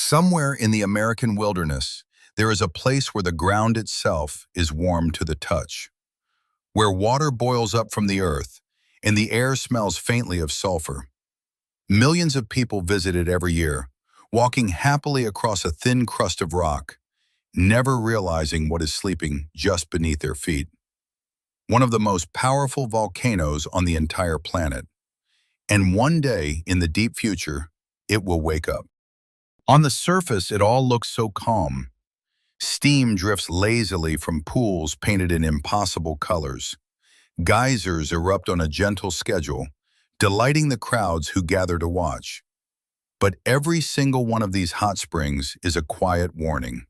Somewhere in the American wilderness, there is a place where the ground itself is warm to the touch, where water boils up from the earth and the air smells faintly of sulfur. Millions of people visit it every year, walking happily across a thin crust of rock, never realizing what is sleeping just beneath their feet. One of the most powerful volcanoes on the entire planet. And one day, in the deep future, it will wake up. On the surface, it all looks so calm. Steam drifts lazily from pools painted in impossible colors. Geysers erupt on a gentle schedule, delighting the crowds who gather to watch. But every single one of these hot springs is a quiet warning.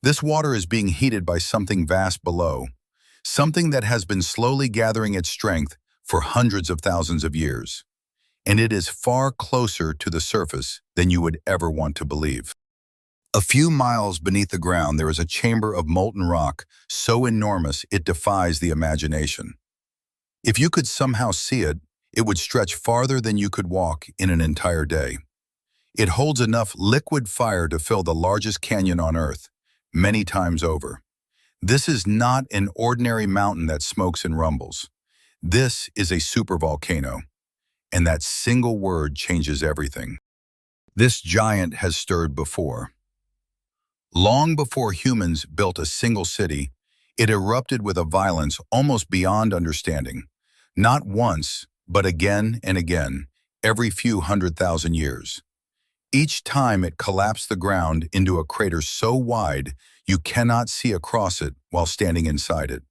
This water is being heated by something vast below, something that has been slowly gathering its strength for hundreds of thousands of years. And it is far closer to the surface than you would ever want to believe. A few miles beneath the ground, there is a chamber of molten rock so enormous it defies the imagination. If you could somehow see it, it would stretch farther than you could walk in an entire day. It holds enough liquid fire to fill the largest canyon on Earth, many times over. This is not an ordinary mountain that smokes and rumbles. This is a supervolcano. And that single word changes everything. This giant has stirred before. Long before humans built a single city, it erupted with a violence almost beyond understanding. Not once, but again and again, every few 100,000 years. Each time it collapsed the ground into a crater so wide you cannot see across it while standing inside it.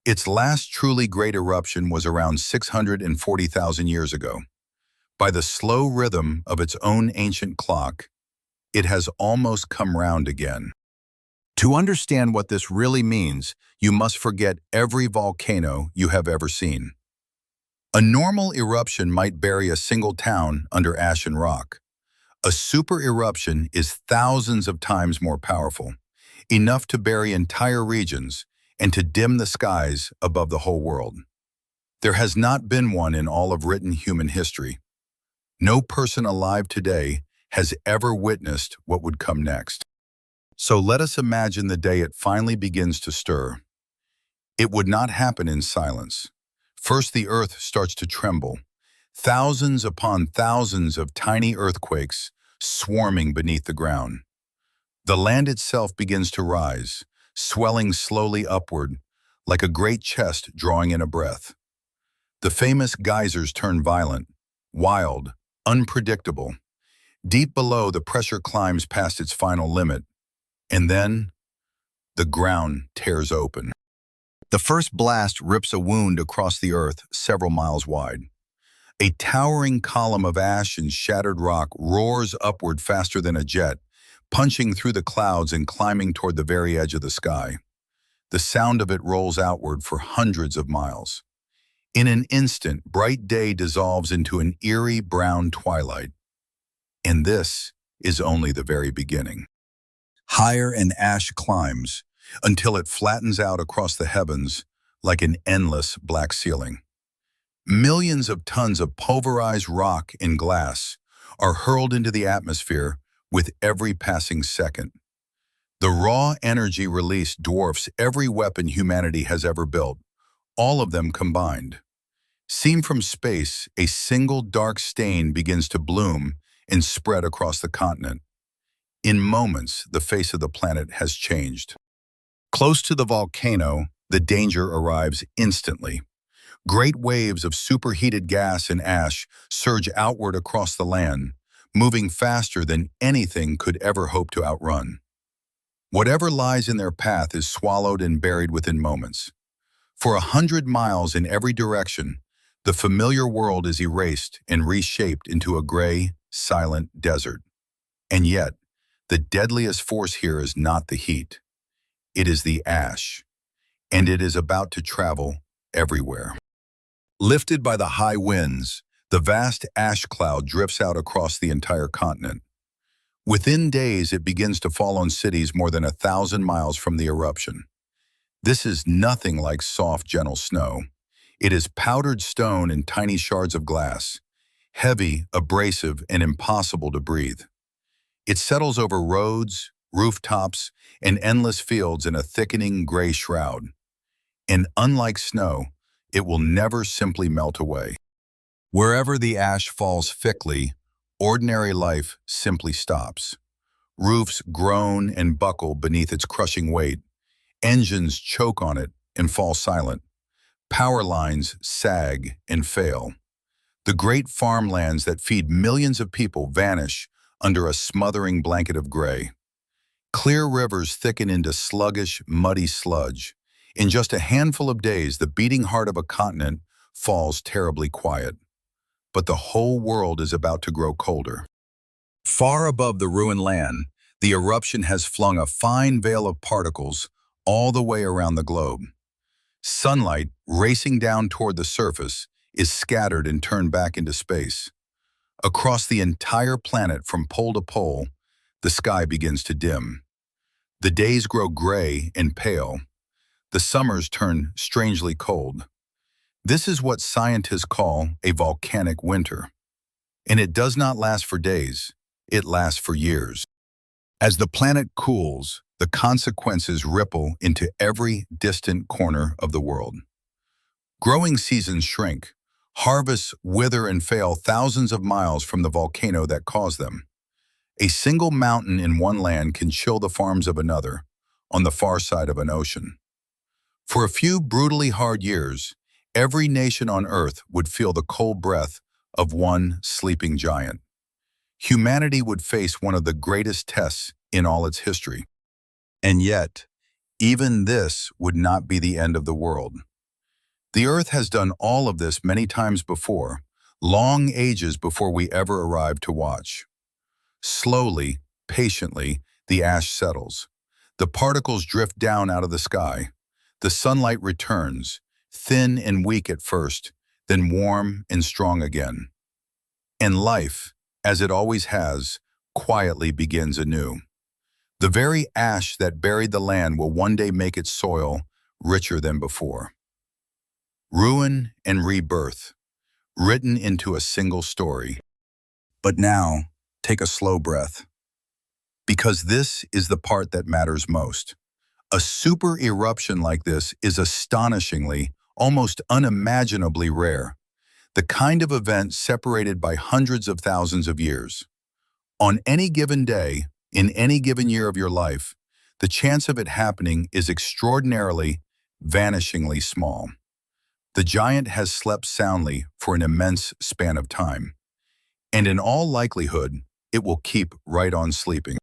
Its last truly great eruption was around 640,000 years ago. By the slow rhythm of its own ancient clock, it has almost come round again. To understand what this really means, you must forget every volcano you have ever seen. A normal eruption might bury a single town under ash and rock. A super-eruption is thousands of times more powerful, enough to bury entire regions and to dim the skies above the whole world. There has not been one in all of written human history. No person alive today has ever witnessed what would come next. So let us imagine the day it finally begins to stir. It would not happen in silence. First, the earth starts to tremble. Thousands upon thousands of tiny earthquakes swarming beneath the ground. The land itself begins to rise, swelling slowly upward, like a great chest drawing in a breath. The famous geysers turn violent, wild, unpredictable. Deep below, the pressure climbs past its final limit, and then the ground tears open. The first blast rips a wound across the earth several miles wide. A towering column of ash and shattered rock roars upward faster than a jet, punching through the clouds and climbing toward the very edge of the sky. The sound of it rolls outward for hundreds of miles. In an instant, bright day dissolves into an eerie brown twilight. And this is only the very beginning. Higher and ash climbs until it flattens out across the heavens like an endless black ceiling. Millions of tons of pulverized rock and glass are hurled into the atmosphere with every passing second. The raw energy released dwarfs every weapon humanity has ever built, all of them combined. Seen from space, a single dark stain begins to bloom and spread across the continent. In moments, the face of the planet has changed. Close to the volcano, the danger arrives instantly. Great waves of superheated gas and ash surge outward across the land, moving faster than anything could ever hope to outrun. Whatever lies in their path is swallowed and buried within moments. For 100 miles in every direction, the familiar world is erased and reshaped into a gray, silent desert. And yet, the deadliest force here is not the heat. It is the ash, and it is about to travel everywhere. Lifted by the high winds, the vast ash cloud drifts out across the entire continent. Within days, it begins to fall on cities more than 1,000 miles from the eruption. This is nothing like soft, gentle snow. It is powdered stone and tiny shards of glass, heavy, abrasive, and impossible to breathe. It settles over roads, rooftops, and endless fields in a thickening gray shroud. And unlike snow, it will never simply melt away. Wherever the ash falls thickly, ordinary life simply stops. Roofs groan and buckle beneath its crushing weight. Engines choke on it and fall silent. Power lines sag and fail. The great farmlands that feed millions of people vanish under a smothering blanket of gray. Clear rivers thicken into sluggish, muddy sludge. In just a handful of days, the beating heart of a continent falls terribly quiet. But the whole world is about to grow colder. Far above the ruined land, the eruption has flung a fine veil of particles all the way around the globe. Sunlight, racing down toward the surface, is scattered and turned back into space. Across the entire planet from pole to pole, the sky begins to dim. The days grow gray and pale. The summers turn strangely cold. This is what scientists call a volcanic winter. And it does not last for days, it lasts for years. As the planet cools, the consequences ripple into every distant corner of the world. Growing seasons shrink. Harvests wither and fail thousands of miles from the volcano that caused them. A single mountain in one land can chill the farms of another, on the far side of an ocean. For a few brutally hard years, every nation on Earth would feel the cold breath of one sleeping giant. Humanity would face one of the greatest tests in all its history. And yet, even this would not be the end of the world. The Earth has done all of this many times before, long ages before we ever arrived to watch. Slowly, patiently, the ash settles. The particles drift down out of the sky. The sunlight returns, thin and weak at first, then warm and strong again. And life, as it always has, quietly begins anew. The very ash that buried the land will one day make its soil richer than before. Ruin and rebirth, written into a single story. But now, take a slow breath. Because this is the part that matters most. A super eruption like this is astonishingly, almost unimaginably rare. The kind of event separated by hundreds of thousands of years. On any given day, in any given year of your life, the chance of it happening is extraordinarily, vanishingly small. The giant has slept soundly for an immense span of time. And in all likelihood, it will keep right on sleeping.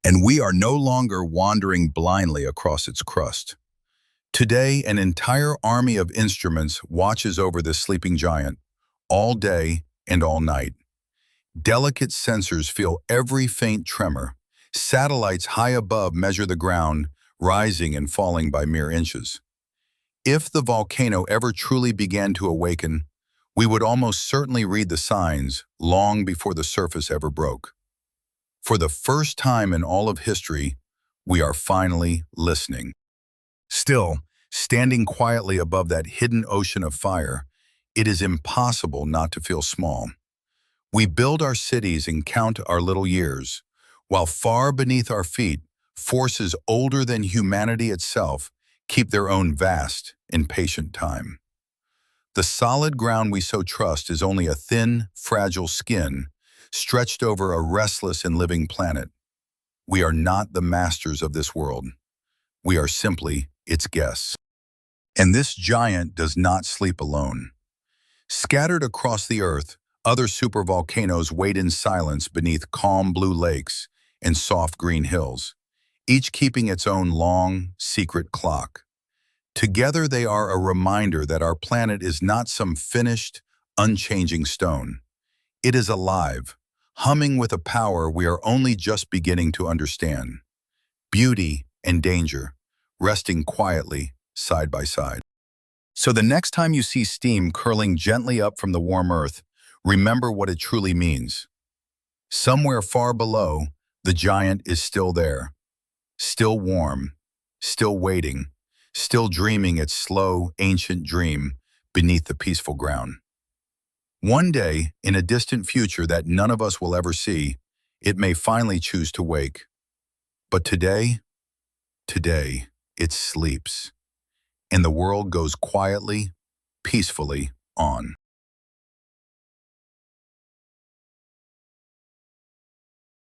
And we are no longer wandering blindly across its crust. Today, an entire army of instruments watches over this sleeping giant, all day and all night. Delicate sensors feel every faint tremor. Satellites high above measure the ground, rising and falling by mere inches. If the volcano ever truly began to awaken, we would almost certainly read the signs long before the surface ever broke. For the first time in all of history, we are finally listening. Still, standing quietly above that hidden ocean of fire, it is impossible not to feel small. We build our cities and count our little years, while far beneath our feet, forces older than humanity itself keep their own vast and patient time. The solid ground we so trust is only a thin, fragile skin stretched over a restless and living planet. We are not the masters of this world. We are simply its guests. And this giant does not sleep alone. Scattered across the earth, other supervolcanoes wait in silence beneath calm blue lakes and soft green hills, each keeping its own long, secret clock. Together they are a reminder that our planet is not some finished, unchanging stone. It is alive, humming with a power we are only just beginning to understand. Beauty and danger, resting quietly, side by side. So the next time you see steam curling gently up from the warm earth, remember what it truly means. Somewhere far below, the giant is still there, still warm, still waiting, still dreaming its slow, ancient dream beneath the peaceful ground. One day, in a distant future that none of us will ever see, It may finally choose to wake. But today, it sleeps, and the world goes quietly, peacefully on.